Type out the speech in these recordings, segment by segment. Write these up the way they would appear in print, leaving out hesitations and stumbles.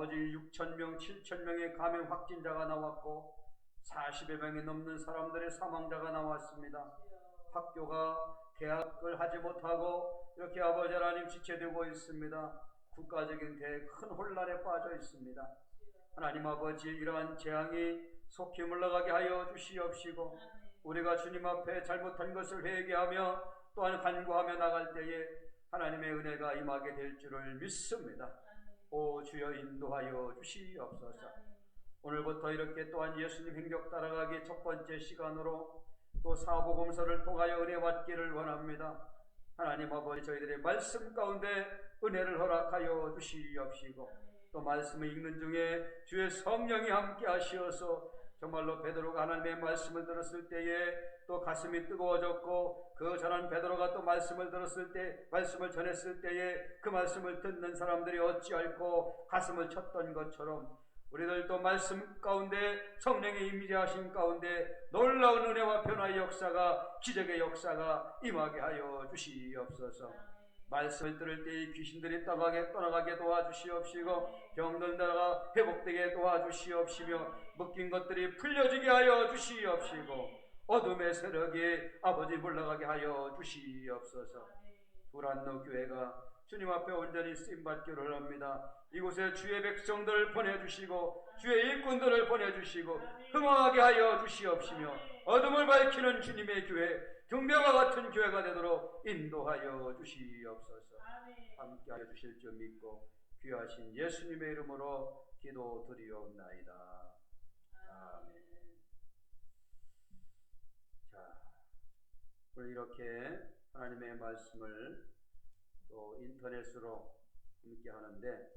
아버지 6,000명, 7,000명의 감염 확진자가 나왔고 40여 명이 넘는 사람들의 사망자가 나왔습니다. 학교가 개학을 하지 못하고 이렇게 아버지 하나님 지체되고 있습니다. 국가적인 큰 혼란에 빠져 있습니다. 하나님 아버지, 이러한 재앙이 속히 물러가게 하여 주시옵시고 우리가 주님 앞에 잘못한 것을 회개하며 또한 간구하며 나갈 때에 하나님의 은혜가 임하게 될 줄을 믿습니다. 오 주여 인도하여 주시옵소서. 오늘부터 이렇게 또한 예수님 행적 따라가기 첫 번째 시간으로 또 사복음서를 통하여 은혜 받기를 원합니다. 하나님 아버지, 저희들의 말씀 가운데 은혜를 허락하여 주시옵시고 또 말씀을 읽는 중에 주의 성령이 함께 하시어서 정말로 베드로가 하나님의 말씀을 들었을 때에 또 가슴이 뜨거워졌고 그 전한 베드로가 또 말씀을 들었을 때, 말씀을 전했을 때에 그 말씀을 듣는 사람들이 어찌할꼬 가슴을 쳤던 것처럼 우리들도 말씀 가운데 성령의 임재하신 가운데 놀라운 은혜와 변화의 역사가, 기적의 역사가 임하게 하여 주시옵소서. 말씀을 들을 때에 귀신들이 떠나가게 도와주시옵시고 병든 자가 회복되게 도와주시옵시며 묶인 것들이 풀려지게 하여 주시옵시고 어둠의 세력이 아버지 물러가게 하여 주시옵소서. 두란노 교회가 주님 앞에 온전히 쓰임받기를 합니다. 이곳에 주의 백성들을 보내주시고 주의 일꾼들을 보내주시고 흥황하게 하여 주시옵시며 어둠을 밝히는 주님의 교회, 등병과 같은 교회가 되도록 인도하여 주시옵소서. 함께하여 주실 줄 믿고 귀하신 예수님의 이름으로 기도드리옵나이다. 아멘. 자, 오늘 이렇게 하나님의 말씀을 또 인터넷으로 함께 하는데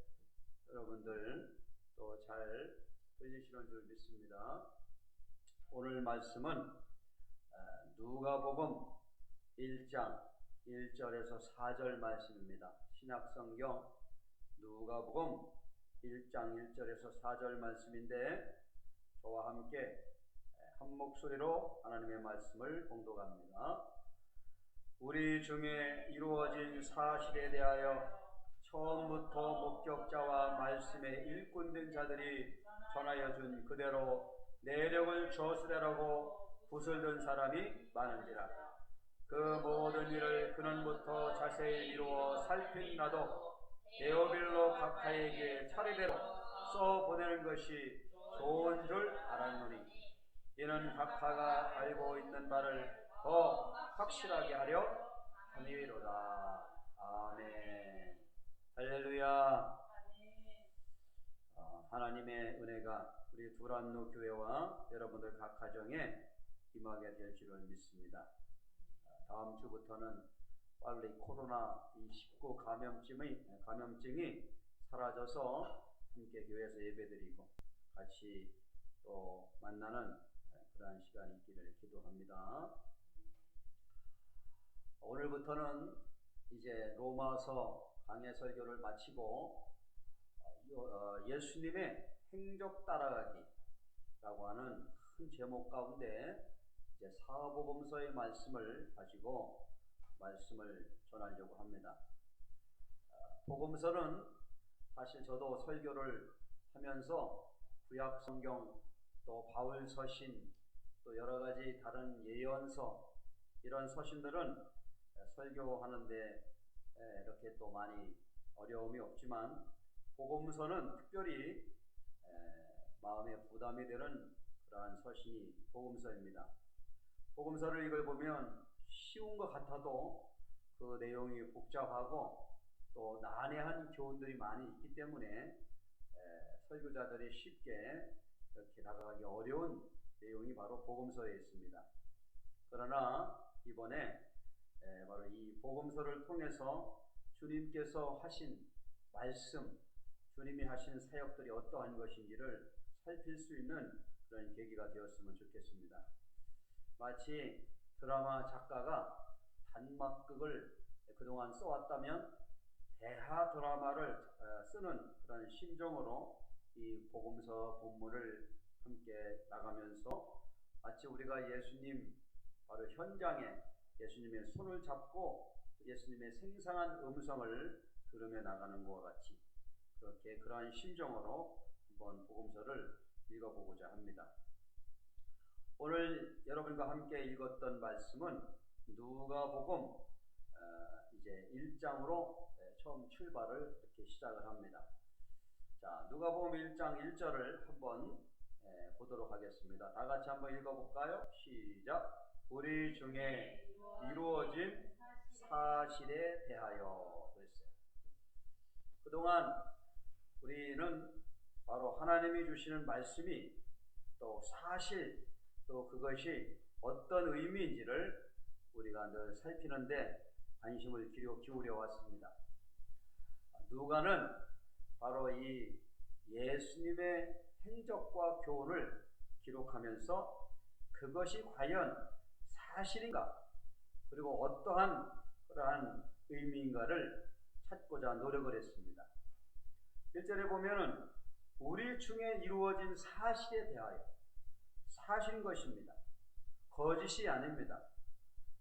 여러분들 또 잘 들리시는 줄 믿습니다. 오늘 말씀은 누가복음 1장 1절에서 4절 말씀입니다. 신약성경 누가복음 1장 1절에서 4절 말씀인데 저와 함께 한 목소리로 하나님의 말씀을 봉독합니다. 우리 중에 이루어진 사실에 대하여 처음부터 목격자와 말씀의 일꾼된 자들이 전하여 준 그대로 내력을 저수레라고 붓을 든 사람이 많은지라. 그 모든 일을 그는부터 자세히 이루어 살핀 나도 데오빌로 각하에게 차례대로 써보내는 것이 좋은 줄 알았노니 이는 각하가 알고 있는 바를 더 확실하게 하려 함이로다. 아멘. 할렐루야. 하나님의 은혜가 우리 두란노 교회와 여러분들 각 가정에 임하게 될 줄을 믿습니다. 다음 주부터는 빨리 코로나19 감염증이 사라져서 함께 교회에서 예배드리고 같이 또 만나는 그러한 시간이 있기를 기도합니다. 오늘부터는 이제 로마서 강해 설교를 마치고 예수님의 행적 따라가기라고 하는 큰 제목 가운데 이제 사복음서의 말씀을 가지고 말씀을 전하려고 합니다. 복음서는 사실 저도 설교를 하면서 구약 성경 또 바울 서신 또 여러 가지 다른 예언서 이런 서신들은 설교하는데 이렇게 또 많이 어려움이 없지만 복음서는 특별히 마음에 부담이 되는 그러한 서신이 복음서입니다. 복음서를 읽어보면 쉬운 것 같아도 그 내용이 복잡하고 또 난해한 교훈들이 많이 있기 때문에 설교자들이 쉽게 이렇게 다가가기 어려운 내용이 바로 복음서에 있습니다. 그러나 이번에 바로 이 복음서를 통해서 주님께서 하신 말씀, 주님이 하신 사역들이 어떠한 것인지를 살필 수 있는 그런 계기가 되었으면 좋겠습니다. 마치 드라마 작가가 단막극을 그동안 써왔다면 대하 드라마를 쓰는 그런 심정으로 이 복음서 본문을 함께 나가면서 마치 우리가 예수님 바로 현장에 예수님의 손을 잡고 예수님의 생생한 음성을 들으며 나가는 것과 같이 그러한 심정으로 한번 복음서를 읽어보고자 합니다. 오늘 여러분과 함께 읽었던 말씀은 누가복음 이제 1장으로 처음 출발을 이렇게 시작을 합니다. 자, 누가복음 1장 1절을 한번 보도록 하겠습니다. 다 같이 한번 읽어볼까요? 시작. 우리 중에 이루어진 사실에 대하여 그랬어요. 그동안 우리는 바로 하나님이 주시는 말씀이 또 사실 또 그것이 어떤 의미인지를 우리가 늘 살피는데 관심을 기울여 왔습니다. 누가는 바로 이 예수님의 행적과 교훈을 기록하면서 그것이 과연 사실인가 그리고 어떠한 그러한 의미인가를 찾고자 노력을 했습니다. 1절에 보면은 우리 중에 이루어진 사실에 대하여 사실인 것입니다. 거짓이 아닙니다.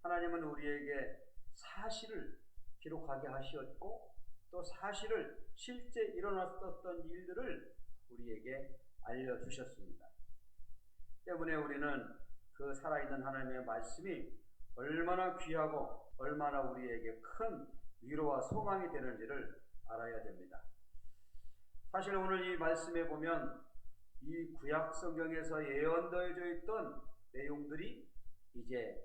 하나님은 우리에게 사실을 기록하게 하셨고 또 사실을 실제 일어났었던 일들을 우리에게 알려주셨습니다. 때문에 우리는 그 살아있는 하나님의 말씀이 얼마나 귀하고 얼마나 우리에게 큰 위로와 소망이 되는지를 알아야 됩니다. 사실 오늘 이 말씀에 보면 이 구약 성경에서 예언되어져 있던 내용들이 이제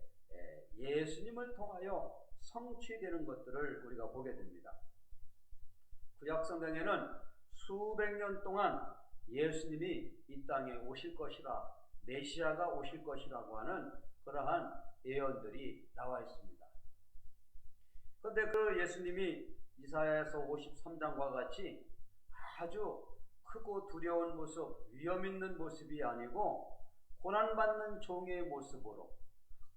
예수님을 통하여 성취되는 것들을 우리가 보게 됩니다. 구약 성경에는 수백 년 동안 예수님이 이 땅에 오실 것이라 메시아가 오실 것이라고 하는 그러한 예언들이 나와 있습니다. 그런데 그 예수님이 이사야서 53장과 같이 아주 크고 두려운 모습, 위험 있는 모습이 아니고 고난받는 종의 모습으로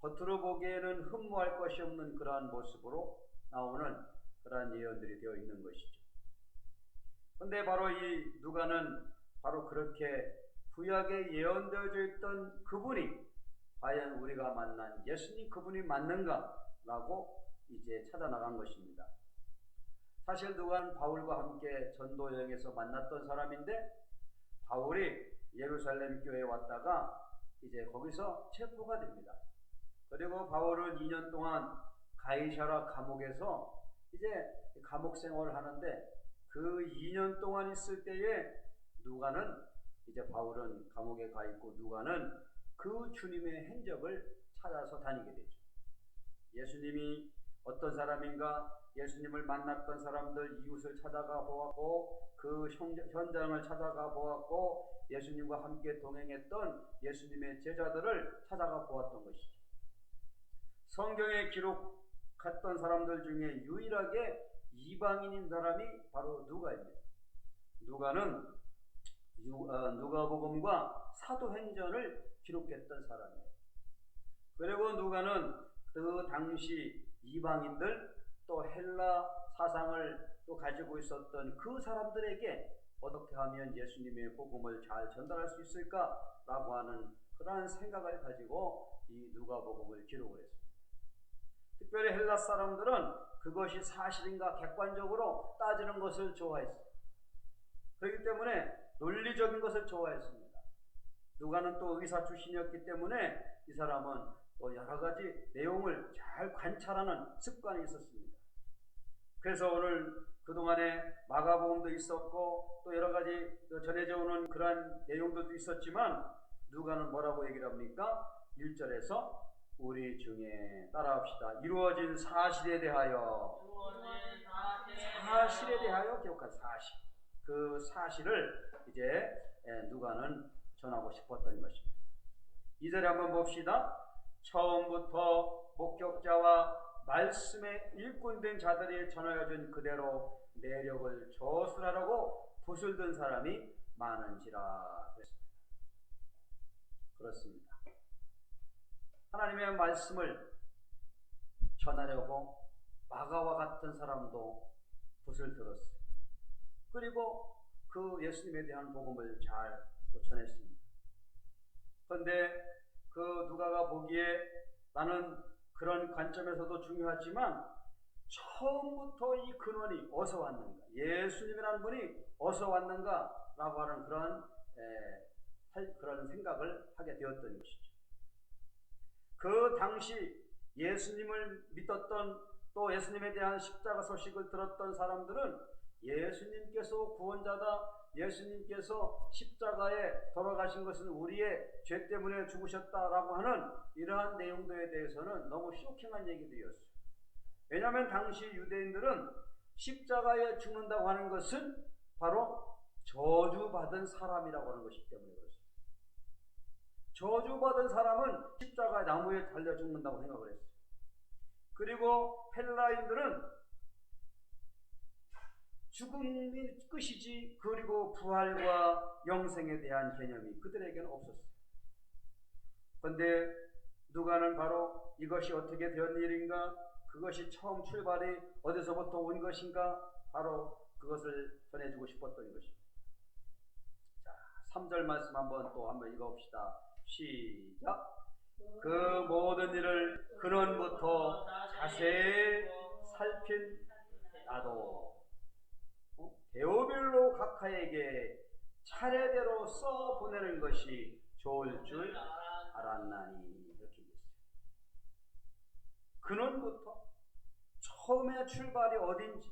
겉으로 보기에는 흠모할 것이 없는 그러한 모습으로 나오는 그러한 예언들이 되어 있는 것이죠. 그런데 바로 이 누가는 바로 그렇게 구약에 예언되어져 있던 그분이 과연 우리가 만난 예수님 그분이 맞는가라고 이제 찾아나간 것입니다. 사실 누가는 바울과 함께 전도 여행에서 만났던 사람인데 바울이 예루살렘 교회에 왔다가 이제 거기서 체포가 됩니다. 그리고 바울은 2년 동안 가이사랴 감옥에서 이제 감옥 생활을 하는데 그 2년 동안 있을 때에 누가는 이제 바울은 감옥에 가 있고 누가는 그 주님의 행적을 찾아서 다니게 되죠. 예수님이 어떤 사람인가 예수님을 만났던 사람들 이웃을 찾아가 보았고 그 현장을 찾아가 보았고 예수님과 함께 동행했던 예수님의 제자들을 찾아가 보았던 것이죠. 성경에 기록했던 사람들 중에 유일하게 이방인인 사람이 바로 누가입니다. 누가는 누가복음과 사도행전을 기록했던 사람이에요. 그리고 누가는 그 당시 이방인들 또 헬라 사상을 또 가지고 있었던 그 사람들에게 어떻게 하면 예수님의 복음을 잘 전달할 수 있을까라고 하는 그러한 생각을 가지고 이 누가복음을 기록을 했습니다. 특별히 헬라 사람들은 그것이 사실인가 객관적으로 따지는 것을 좋아했어요. 그렇기 때문에 논리적인 것을 좋아했습니다. 누가는 또 의사 출신이었기 때문에 이 사람은 또 여러 가지 내용을 잘 관찰하는 습관이 있었습니다. 그래서 오늘 그동안에 마가복음도 있었고 또 여러 가지 전해져 오는 그러한 내용들도 있었지만 누가는 뭐라고 얘기를 합니까? 1절에서 우리 중에 따라합시다. 이루어진 사실에 대하여 기록한 사실. 그 사실을 이제 누가는 전하고 싶었던 것입니다. 2절에 한번 봅시다. 처음부터 목격자와 말씀의 일꾼된 자들이 전하여준 그대로 내력을 저술하라고 붓을 든 사람이 많은지라 그랬습니다. 그렇습니다. 하나님의 말씀을 전하려고 마가와 같은 사람도 붓을 들었어요. 그리고 그 예수님에 대한 복음을 잘 전했습니다. 그런데 그 누가가 보기에 나는 그런 관점에서도 중요하지만 처음부터 이 근원이 어디서 왔는가, 예수님이라는 분이 어디서 왔는가 라고 하는 그런 생각을 하게 되었던 것이죠. 그 당시 예수님을 믿었던, 또 예수님에 대한 십자가 소식을 들었던 사람들은 예수님께서 구원자다, 예수님께서 십자가에 돌아가신 것은 우리의 죄 때문에 죽으셨다라고 하는 이러한 내용들에 대해서는 너무 쇼킹한 얘기들이었어요. 왜냐하면 당시 유대인들은 십자가에 죽는다고 하는 것은 바로 저주받은 사람이라고 하는 것이기 때문에 그렇습니다. 저주받은 사람은 십자가 나무에 달려 죽는다고 생각을 했어요. 그리고 헬라인들은 죽음이 끝이지, 그리고 부활과 영생에 대한 개념이 그들에게는 없었어요. 그런데 누가는 바로 이것이 어떻게 된 일인가, 그것이 처음 출발이 어디서부터 온 것인가, 바로 그것을 전해주고 싶었던 것입니다. 자, 3절 말씀 한번 읽어봅시다. 시작. 그 모든 일을 근원부터 자세히 살핀 나도 데오빌로 각하에게 차례대로 써 보내는 것이 좋을 줄 알았나니, 이렇게 얘기했어요. 근원부터, 처음에 출발이 어딘지,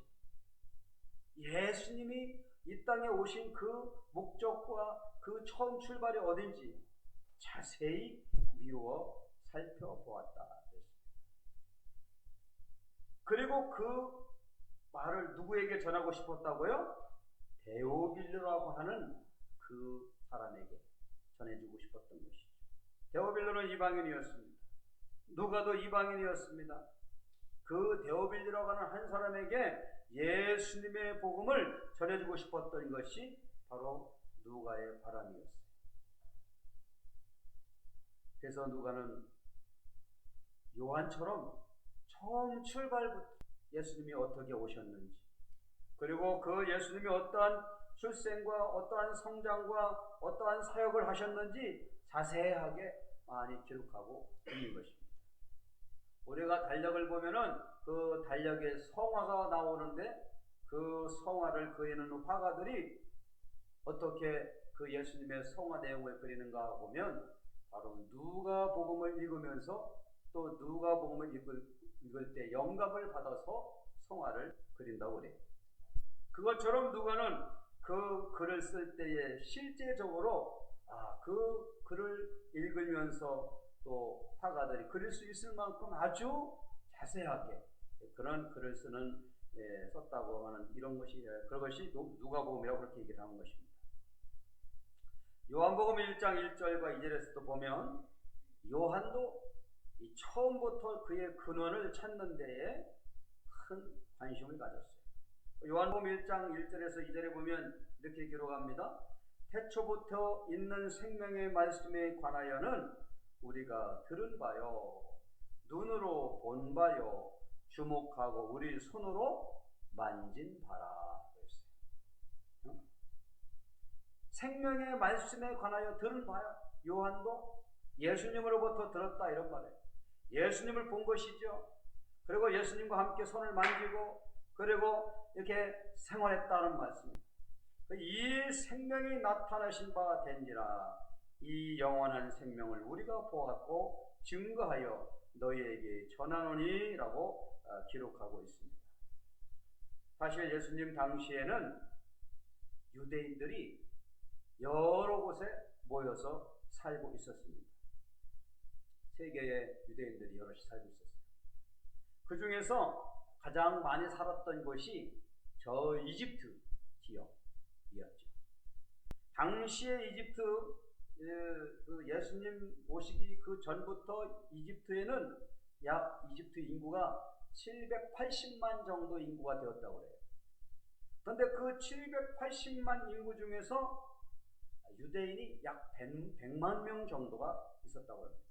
예수님이 이 땅에 오신 그 목적과 그 처음 출발이 어딘지 자세히 미루어 살펴보았다. 그리고 그 말을 누구에게 전하고 싶었다고요? 데오빌로라고 하는 그 사람에게 전해주고 싶었던 것이죠. 데오빌로는 이방인이었습니다. 누가도 이방인이었습니다. 그 데오빌로라고 하는 한 사람에게 예수님의 복음을 전해주고 싶었던 것이 바로 누가의 바람이었어요. 그래서 누가는 요한처럼 처음 출발부터 예수님이 어떻게 오셨는지, 그리고 그 예수님이 어떠한 출생과 어떠한 성장과 어떠한 사역을 하셨는지 자세하게 많이 기록하고 있는 것입니다. 우리가 달력을 보면은 그 달력에 성화가 나오는데, 그 성화를 그리는 화가들이 어떻게 그 예수님의 성화 내용을 그리는가 보면 바로 누가복음을 읽으면서 또 누가복음을 읽을 때 영감을 받아서 성화를 그린다고 그래요. 그것처럼 누가는 그 글을 쓸 때에 실제적으로 그 글을 읽으면서 또 화가들이 그릴 수 있을 만큼 아주 자세하게 그런 글을 썼다고 하는 이런 것이, 그것이 누가복음이라고 그렇게 얘기를 하는 것입니다. 요한복음 1장 1절과 2절에서도 보면 요한도 이 처음부터 그의 근원을 찾는 데에 큰 관심을 가졌어요. 요한복음 1장 1절에서 2절에 보면 이렇게 기록합니다. 태초부터 있는 생명의 말씀에 관하여는 우리가 들은 바요, 눈으로 본 바요, 주목하고 우리 손으로 만진 바라 그랬어요. 생명의 말씀에 관하여 들은 바요. 요한도 예수님으로부터 들었다 이런 말이에요. 예수님을 본 것이죠. 그리고 예수님과 함께 손을 만지고 그리고 이렇게 생활했다는 말씀입니다. 이 생명이 나타나신 바 된지라 이 영원한 생명을 우리가 보았고 증거하여 너희에게 전하노니 라고 기록하고 있습니다. 사실 예수님 당시에는 유대인들이 여러 곳에 모여서 살고 있었습니다. 세계의 유대인들이 여럿이 살고 있었어요. 그 중에서 가장 많이 살았던 곳이 저 이집트 지역이었죠. 당시의 이집트, 그 예수님 오시기 그 전부터 이집트에는 이집트 인구가 780만 정도 인구가 되었다고 해요. 그런데 그 780만 인구 중에서 유대인이 약 100만 명 정도가 있었다고 합니다.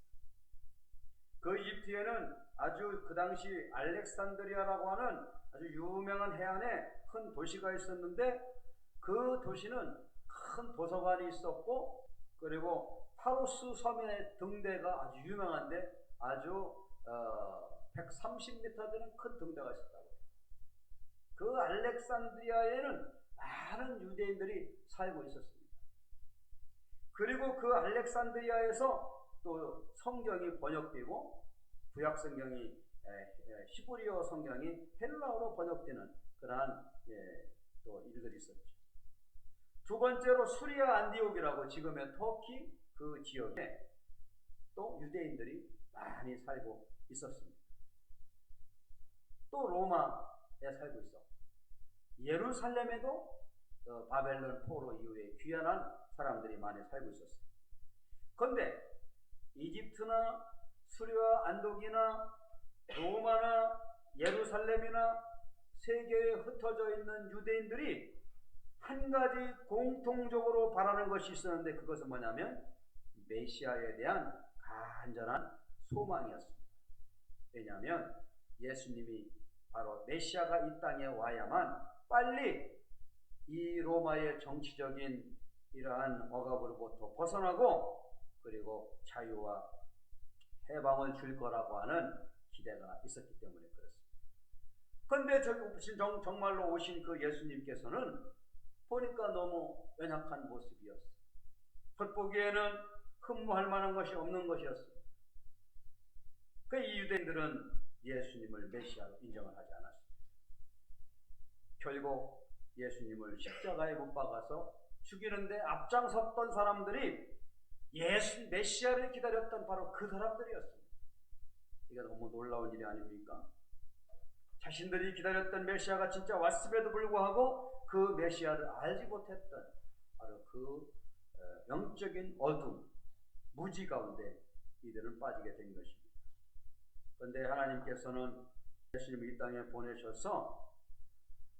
그 이집트에는 아주 그 당시 알렉산드리아라고 하는 아주 유명한 해안에 큰 도시가 있었는데, 그 도시는 큰 도서관이 있었고, 그리고 파로스 섬의 등대가 아주 유명한데 아주 130m 되는 큰 등대가 있었다고 해요. 그 알렉산드리아에는 많은 유대인들이 살고 있었습니다. 그리고 그 알렉산드리아에서 또 성경이 번역되고 구약 성경이 히브리어 성경이 헬라어로 번역되는 그러한 또 일들이 있었죠. 두 번째로 수리아 안디옥이라고 지금의 터키 그 지역에 또 유대인들이 많이 살고 있었습니다. 또 로마에 살고 있어. 예루살렘에도 바벨론 포로 이후에 귀환한 사람들이 많이 살고 있었어요. 그런데 이집트나 수리아 안독이나 로마나 예루살렘이나 세계에 흩어져 있는 유대인들이 한 가지 공통적으로 바라는 것이 있었는데 그것은 뭐냐면 메시아에 대한 간절한 소망이었습니다. 왜냐하면 예수님이 바로 메시아가 이 땅에 와야만 빨리 이 로마의 정치적인 이러한 억압으로부터 벗어나고 그리고 자유와 해방을 줄 거라고 하는 기대가 있었기 때문에 그렇습니다. 그런데 저기 오신 정말로 오신 그 예수님께서는 보니까 너무 연약한 모습이었어요. 겉보기에는 흠모할 만한 것이 없는 것이었습니다. 이 유대인들은 예수님을 메시아로 인정을 하지 않았습니다. 결국 예수님을 십자가에 못 박아서 죽이는데 앞장섰던 사람들이 메시아를 기다렸던 바로 그 사람들이었습니다. 이게 너무 놀라운 일이 아닙니까? 자신들이 기다렸던 메시아가 진짜 왔음에도 불구하고 그 메시아를 알지 못했던 바로 그 영적인 어둠, 무지 가운데 이들은 빠지게 된 것입니다. 그런데 하나님께서는 예수님을 이 땅에 보내셔서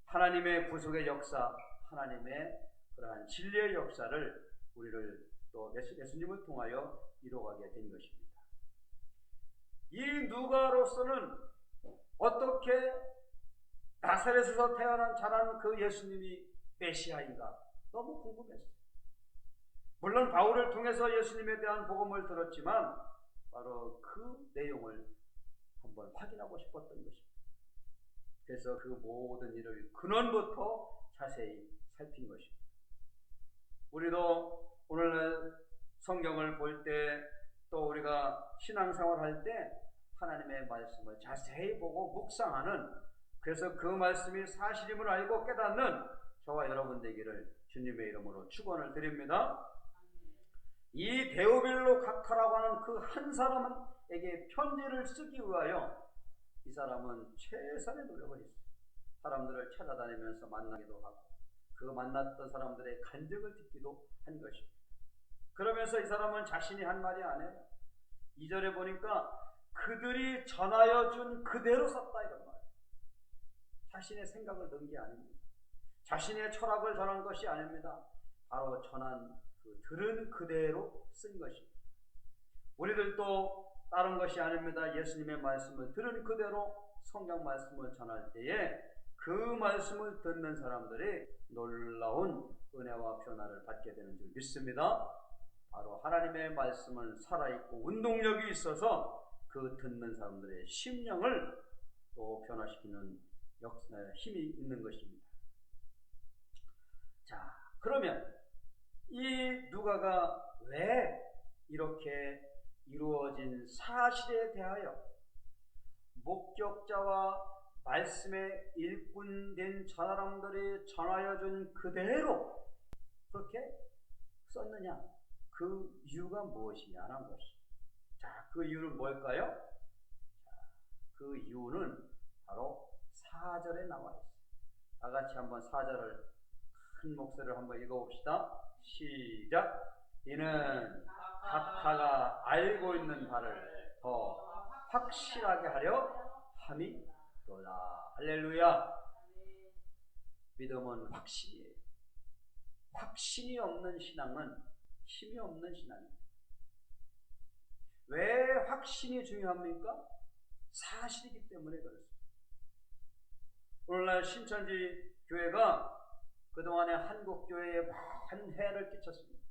하나님의 구속의 역사, 하나님의 그러한 진리의 역사를 우리를 또 예수님을 통하여 이루어가게 된 것입니다. 이 누가로서는 어떻게 나사렛에서 자란 그 예수님이 메시아인가 너무 궁금했어요. 물론 바울을 통해서 예수님에 대한 복음을 들었지만 바로 그 내용을 한번 확인하고 싶었던 것입니다. 그래서 그 모든 일을 근원부터 자세히 살핀 것입니다. 우리도 오늘날 성경을 볼 때 또 우리가 신앙생활 할 때 하나님의 말씀을 자세히 보고 묵상하는, 그래서 그 말씀이 사실임을 알고 깨닫는 저와 여러분 되기를 주님의 이름으로 축원을 드립니다. 이 데오빌로 각하라고 하는 그 한 사람에게 편지를 쓰기 위하여 이 사람은 최선의 노력을 했어요. 사람들을 찾아다니면서 만나기도 하고 그 만났던 사람들의 간증을 듣기도 한 것입니다. 그러면서 이 사람은 자신이 한 말이 아니에요. 2절에 보니까 그들이 전하여 준 그대로 썼다 이런 말이에요. 자신의 생각을 넣은 게 아닙니다. 자신의 철학을 전한 것이 아닙니다. 바로 전한 들은 그대로 쓴 것입니다. 우리들도 다른 것이 아닙니다. 예수님의 말씀을 들은 그대로 성경 말씀을 전할 때에 그 말씀을 듣는 사람들이 놀라운 은혜와 변화를 받게 되는 줄 믿습니다. 바로 하나님의 말씀은 살아있고 운동력이 있어서 그 듣는 사람들의 심령을 또 변화시키는 힘이 있는 것입니다. 자, 그러면 이 누가가 왜 이렇게 이루어진 사실에 대하여 목격자와 말씀에 일꾼된 사람들이 전하여 준 그대로 그렇게 썼느냐? 그 이유가 무엇이냐는 것이. 자, 그 이유는 뭘까요? 자, 그 이유는 바로 4절에 나와 있어요. 다 같이 한번 4절을 큰 목소리로 한번 읽어봅시다. 시작. 이는 각하가 알고 있는 바를 더 확실하게 하려 함이로다. 할렐루야. 믿음은 확신이에요. 확신이 없는 신앙은 힘이 없는 신앙입니다. 왜 확신이 중요합니까? 사실이기 때문에 그렇습니다. 오늘날 신천지 교회가 그동안에 한국 교회에 많은 해를 끼쳤습니다.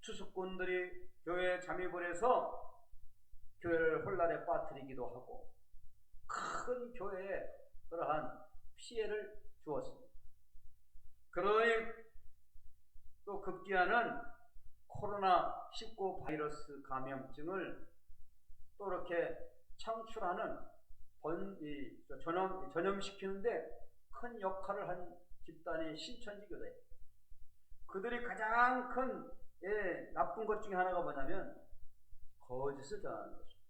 투숙꾼들이 교회에 잠입을 해서 교회를 혼란에 빠뜨리기도 하고 큰 교회에 그러한 피해를 주었습니다. 그러니 또 급기야는 코로나19 바이러스 감염증을 또 이렇게 창출하는 전염시키는데 큰 역할을 한 집단이 신천지교회. 그들이 가장 큰 나쁜 것 중에 하나가 뭐냐면 거짓을 전하는 것입니다.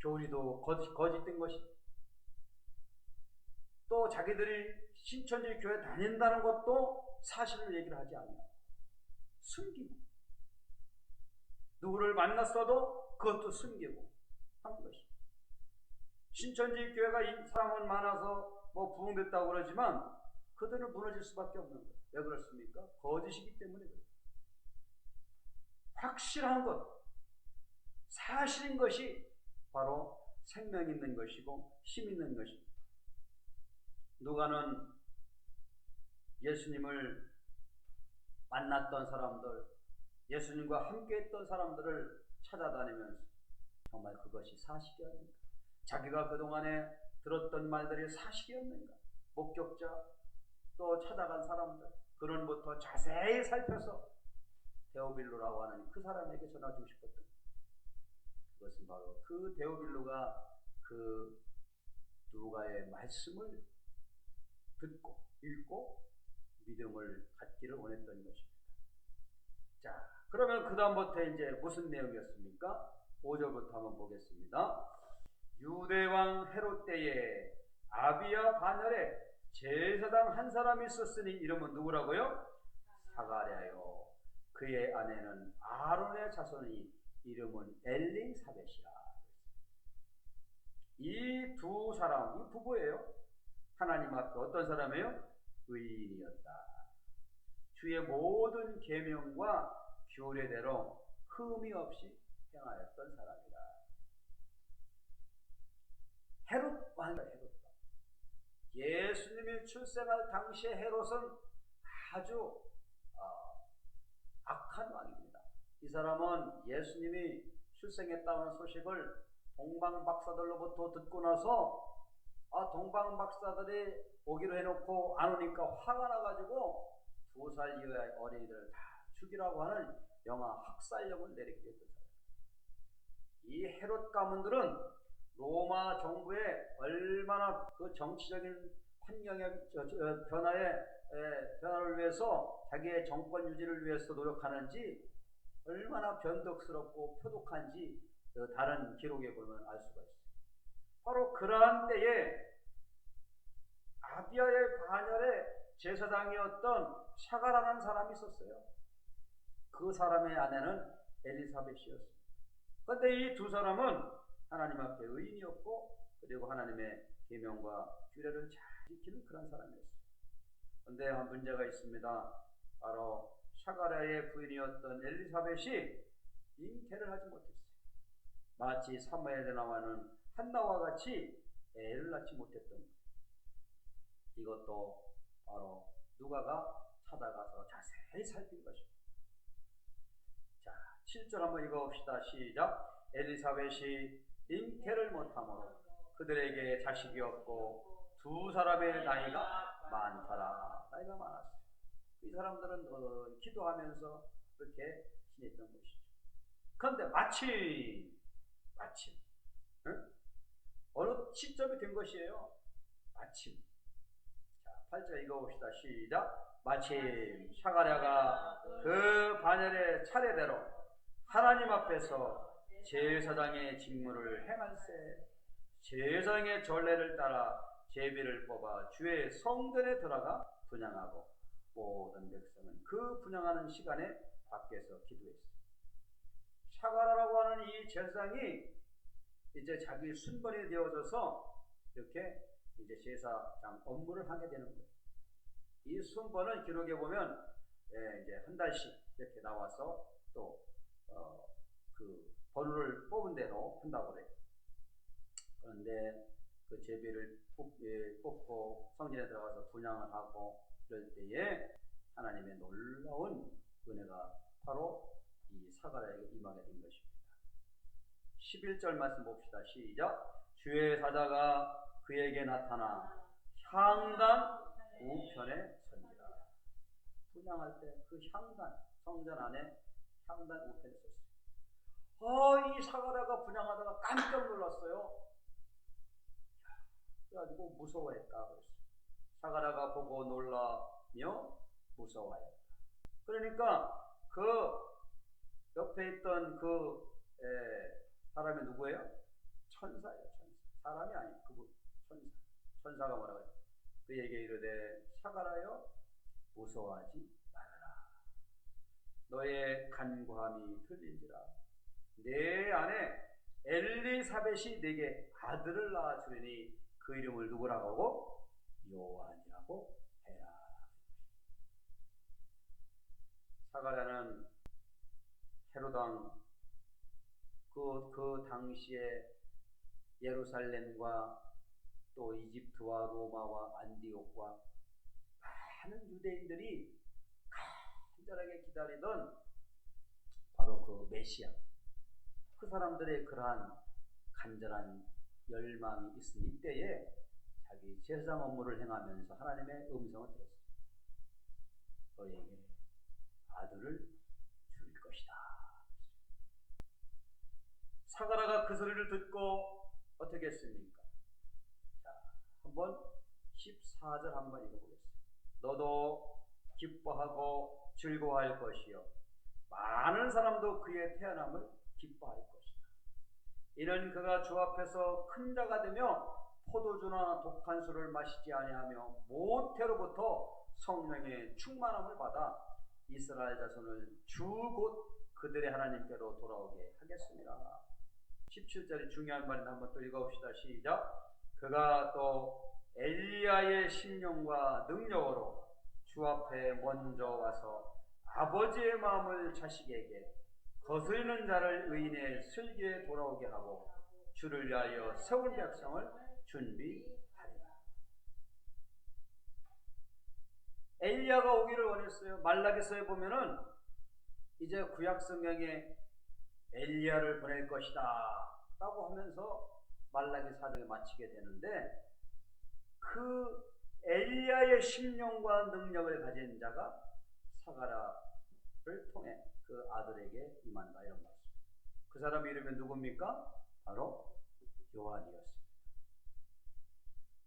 교리도 거짓된 것이, 또 자기들이 신천지 교회 다닌다는 것도 사실을 얘기를 하지 않아요. 숨기고, 누구를 만났어도 그것도 숨기고 하는 것입니다. 신천지 교회가 이 사람은 많아서 뭐 부흥됐다고 그러지만 그들은 무너질 수밖에 없는 거예요. 왜 그렇습니까? 거짓이기 때문에 그래요. 확실한 것, 사실인 것이 바로 생명 있는 것이고 힘 있는 것입니다. 누가는 예수님을 만났던 사람들, 예수님과 함께 했던 사람들을 찾아다니면서 정말 그것이 사실이었는가? 자기가 그동안에 들었던 말들이 사실이었는가? 목격자, 또 찾아간 사람들, 그런부터 자세히 살펴서 데오빌로라고 하는 그 사람에게 전해주고 싶었던, 그것은 바로 그 데오빌로가 그 누가의 말씀을 듣고 읽고 믿음을 갖기를 원했던 것입니다. 자, 그러면 그 다음부터 이제 무슨 내용이었습니까? 5절부터 한번 보겠습니다. 유대왕 헤롯 때에 아비야 반열에 제사장 한 사람이 있었으니 이름은 누구라고요? 사가랴요. 그의 아내는 아론의 자손이 이름은 엘리사벳이라. 이 두 사람, 이 부부예요. 하나님 앞에 어떤 사람이에요? 의인이었다. 주의 모든 계명과 규례대로 흠이 없이 행하였던 사람이다. 헤롯 왕이다. 헤롯 왕. 예수님이 출생할 당시에 헤롯은 아주 악한 왕입니다. 이 사람은 예수님이 출생했다는 소식을 동방박사들로부터 듣고 나서 동방박사들이 오기로 해놓고 안 오니까 화가 나가지고 2살 이하의 어린이들을 다 죽이라고 하는 영아 학살령을 내리게 했던 사람. 이 헤롯 가문들은 로마 정부에 얼마나 그 정치적인 환경의 변화를 위해서 자기의 정권 유지를 위해서 노력하는지 얼마나 변덕스럽고 표독한지 다른 기록에 보면 알 수가 있습니다. 바로 그러한 때에 아비야의 반열에 제사장이었던 샤가라는 사람이 있었어요. 그 사람의 아내는 엘리사벳이었습니다. 그런데 이 두 사람은 하나님 앞에 의인이었고 그리고 하나님의 계명과 규례를 잘 지키는 그런 사람이었어요. 그런데 한 문제가 있습니다. 바로 샤가랴의 부인이었던 엘리사벳이 잉태를 하지 못했어요. 마치 사무엘에 나와는 한나와 같이 애를 낳지 못했던 것. 이것도 바로 누가가 찾아가서 자세히 살핀 것입니다. 자, 7절 한번 읽어봅시다. 시작. 엘리사벳이 잉태를 못하므로 그들에게 자식이 없고 두 사람의 나이가 많더라. 나이가 많았어요. 이 사람들은 기도하면서 그렇게 지냈던 것이죠. 그런데 마침 어느 시점이 된 것이에요. 마침. 자, 8절 읽어봅시다. 시작. 마침 샤가랴가 그 반열의 차례대로 하나님 앞에서 제사장의 직무를 행할세 제사장의 전례를 따라 제비를 뽑아 주의 성전에 들어가 분향하고 모든 백성은 그 분향하는 시간에 밖에서 기도했습니다. 샤가랴라고 하는 이 제사장이 이제 자기 순번이 되어져서 이렇게 이제 제사장 업무를 하게 되는 거예요. 이 순번은 기록에 보면 이제 한 달씩 이렇게 나와서 또 그 번호를 뽑은 대로 한다고 그래요. 그런데 그 제비를 뽑고 성전에 들어가서 분향을 하고 그럴 때에 하나님의 놀라운 은혜가 바로 이 사가랴에게 임하게 된 것입니다. 11절 말씀 봅시다. 시작. 주의 사자가 그에게 나타나 향단 우편에 선지라. 분양할 때 그 향단, 성전 안에 향단 우편에 썼어요. 이 사가랴가 분양하다가 깜짝 놀랐어요. 그래가지고 무서워했다. 사가랴가 보고 놀라며 무서워했다. 그러니까 그 옆에 있던 그 사람이 누구예요? 천사예요. 천사. 사람이 아니에요. 그분 천사. 천사가 뭐라고 해요? 그에게 이르되 사가랴여 무서워하지 말아라. 너의 간구함이 들린지라. 내 아내 엘리사벳이 네게 아들을 낳아주리니 그 이름을 누구라고 하고? 요한이라고 해라. 사가랴는 헤로당 그 당시에 예루살렘과 또 이집트와 로마와 안디옥과 많은 유대인들이 간절하게 기다리던 바로 그 메시아, 그 사람들의 그러한 간절한 열망이 있은 이때에 자기 제사장 업무를 행하면서 하나님의 음성을 들었습니다. 너에게 아들을 줄 것이다. 사가랴가 그 소리를 듣고 어떻게 했습니까? 자, 한번 14절 한번 읽어보겠습니다. 너도 기뻐하고 즐거워할 것이요 많은 사람도 그의 태어남을 기뻐할 것이다. 이는 그가 주 앞에서 큰 자가 되며 포도주나 독한 술을 마시지 아니하며 모태로부터 성령의 충만함을 받아 이스라엘 자손을 주 곧 그들의 하나님께로 돌아오게 하겠습니다. 17절이 중요한 말인데 한번 또 읽어봅시다. 시작. 그가 또 엘리야의 심령과 능력으로 주 앞에 먼저 와서 아버지의 마음을 자식에게 거스리는 자를 의인의 슬기에 돌아오게 하고 주를 위하여 세운 백성을 준비하리라. 엘리야가 오기를 원했어요. 말라기서에 보면은 이제 구약 성경에 엘리야를 보낼 것이다 라고 하면서 말라기 사정에 마치게 되는데, 그 엘리야의 심령과 능력을 가진 자가 사가랴를 통해 그 아들에게 임한다, 이런 말씀. 그 사람 이름이 누굽니까? 바로 요한이었습니다.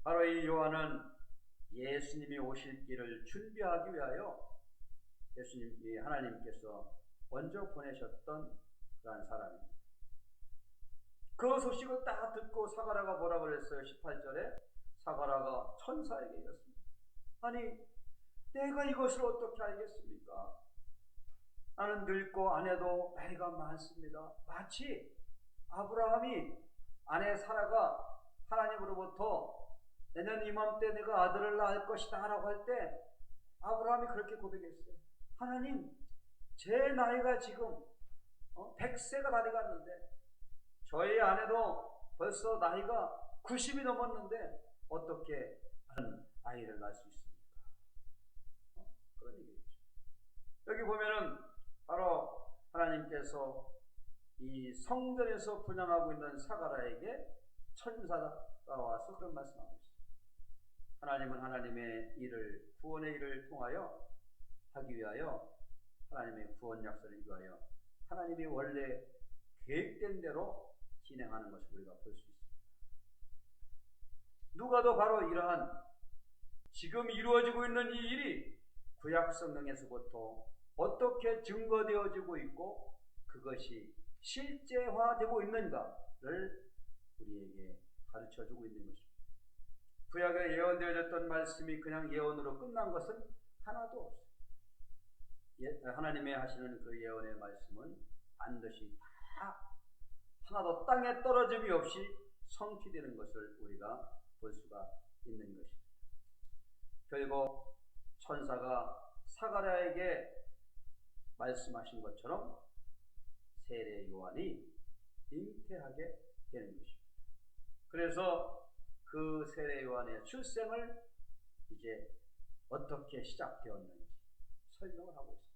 바로 이 요한은 예수님이 오실 길을 준비하기 위하여 예수님이 하나님께서 먼저 보내셨던 그러한 사람입니다. 그 소식을 딱 듣고 사가랴가 뭐라 그랬어요? 18절에 사가랴가 천사에게 이랬습니다. 아니, 내가 이것을 어떻게 알겠습니까? 나는 늙고 아내도 나이가 많습니다. 마치 아브라함이 아내 사라가 하나님으로부터 내년 이맘때 내가 아들을 낳을 것이다 라고 할 때 아브라함이 그렇게 고백했어요. 하나님, 제 나이가 지금 100세가 다 돼갔는데 저희 아내도 벌써 나이가 90이 넘었는데 어떻게 아이를 낳을 수 있습니까? 그런 얘기죠. 여기 보면은 바로 하나님께서 이 성전에서 분양하고 있는 사가랴에게 천사가 와서 그런 말씀하고 있습니다. 하나님은 하나님의 일을, 구원의 일을 통하여 하기 위하여, 하나님의 구원 약속을 위하여 하나님이 원래 계획된 대로 진행하는 것을 우리가 볼 수 있습니다. 누가도 바로 이러한 지금 이루어지고 있는 이 일이 구약 성경에서부터 어떻게 증거되어지고 있고 그것이 실제화되고 있는가를 우리에게 가르쳐주고 있는 것입니다. 구약에 예언되어졌던 말씀이 그냥 예언으로 끝난 것은 하나도 없습니다. 하나님의 하시는 그 예언의 말씀은 반드시 다 하나도 땅에 떨어짐이 없이 성취되는 것을 우리가 볼 수가 있는 것입니다. 결국 천사가 사가랴에게 말씀하신 것처럼 세례 요한이 잉태하게 되는 것입니다. 그래서 그 세례 요한의 출생을 이제 어떻게 시작되었는지 설명을 하고 있습니다.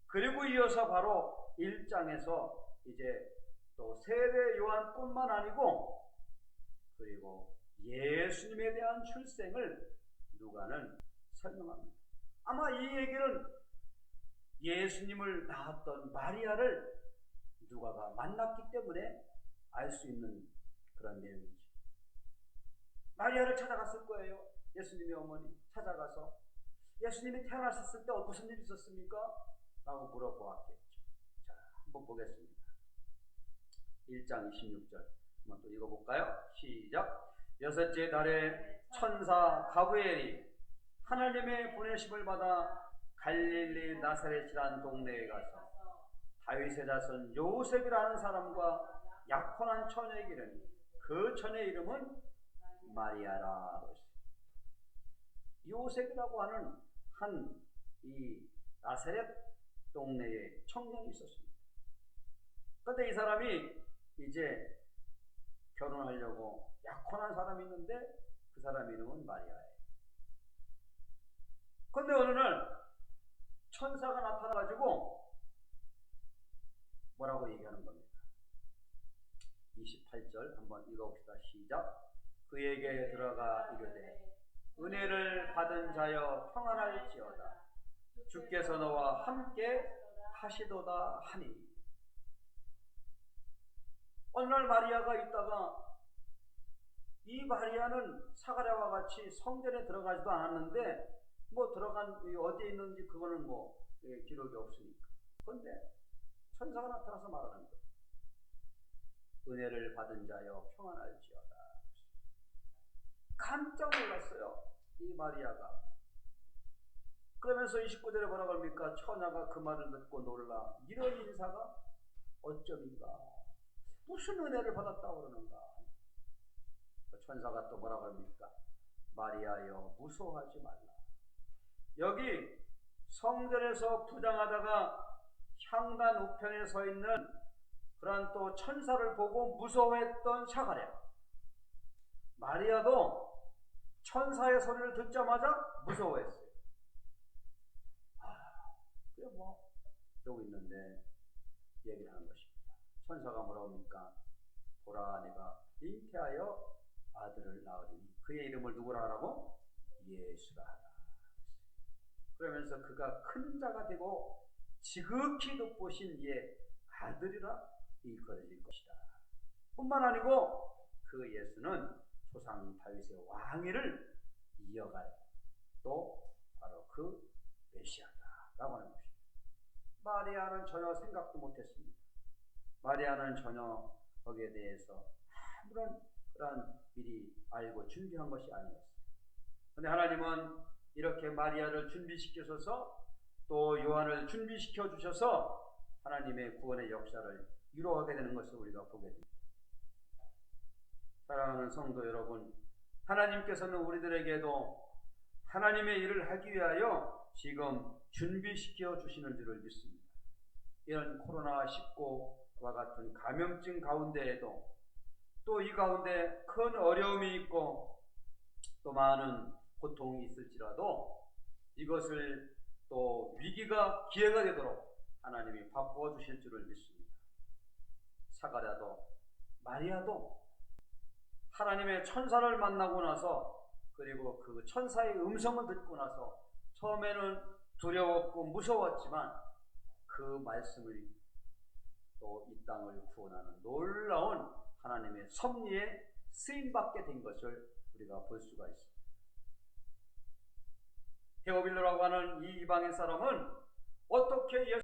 그리고 이어서 바로 1장에서 이제 또 세례 요한뿐만 아니고 그리고 예수님에 대한 출생을 누가는 설명합니다. 아마 이 얘기는 예수님을 낳았던 마리아를 누가가 만났기 때문에 알 수 있는 그런 내용이죠. 마리아를 찾아갔을 거예요. 예수님의 어머니 찾아가서 예수님이 태어나셨을 때 무슨 일이 있었습니까? 라고 물어보았겠죠. 자, 한번 보겠습니다. 1장 26절 한번 또 읽어볼까요? 시작. 여섯째 달에 천사 가브리엘이 하나님의 보내심을 받아 갈릴리 나사렛이라는 동네에 가서 다윗의 자손 요셉이라는 사람과 약혼한 처녀에게 이르니 그 처녀의 이름은 마리아라. 요셉이라고 하는 한 이 나사렛 동네에 청년이 있었습니다. 그런데 이 사람이 이제 결혼하려고 약혼한 사람이 있는데 그 사람 이름은 마리아예요. 그런데 어느 날 천사가 나타나가지고 뭐라고 얘기하는 겁니다. 28절 한번 읽어봅시다. 시작. 그에게 들어가 이르되 은혜를 받은 자여 평안할지어다. 주께서 너와 함께 하시도다 하니. 어느 날 마리아가 있다가 이 마리아는 사가랴와 같이 성전에 들어가지도 않았는데 들어간 어디에 있는지 그거는 기록이 없으니까. 그런데 천사가 나타나서 말하는 거예요. 은혜를 받은 자여 평안할지어다. 깜짝 놀랐어요, 이 마리아가. 그러면서 29절에 뭐라고 합니까? 처녀가 그 말을 듣고 놀라 이런 인사가 어쩜인가, 무슨 은혜를 받았다고 그러는가. 천사가 또 뭐라고 합니까? 마리아여 무서워하지 말라. 여기 성전에서 부장하다가 향단 우편에 서 있는 그런 또 천사를 보고 무서워했던 사가랴, 마리아도 천사의 소리를 듣자마자 무서워했어요. 그래 여기 있는데 얘기를 하는 것입니다. 천사가 뭐라고 합니까? 보라, 내가 잉태하여 아들을 낳으리니 그의 이름을 누구라 하라고? 예수라 하라. 그러면서 그가 큰 자가 되고 지극히 높으신 이의 아들이라 일컬어질 것이다. 뿐만 아니고 그 예수는 조상 다윗의 왕위를 이어갈 또 바로 그 메시아다라고 하는 것입니다. 마리아는 전혀 생각도 못했습니다. 마리아는 전혀 거기에 대해서 아무런 그런 미리 알고 준비한 것이 아니었어요. 그런데 하나님은 이렇게 마리아를 준비시켜서 또 요한을 준비시켜 주셔서 하나님의 구원의 역사를 이루어가게 되는 것을 우리가 보게 됩니다. 사랑하는 성도 여러분, 하나님께서는 우리들에게도 하나님의 일을 하기 위하여 지금 준비시켜 주시는 줄을 믿습니다. 이런 코로나19와 같은 감염증 가운데에도 또 이 가운데 큰 어려움이 있고 또 많은 고통이 있을지라도 이것을 또 위기가 기회가 되도록 하나님이 바꾸어 주실 줄을 믿습니다. 사가랴도 마리아도 하나님의 천사를 만나고 나서 그리고 그 천사의 음성을 듣고 나서 처음에는 두려웠고 무서웠지만 그 말씀을 또 이 땅을 구원하는 놀라운 하나님의 섭리에 쓰임받게 된 것을 우리가 볼 수가 있습니다. 데오빌로라고 하는 이 이방인 사람은 어떻게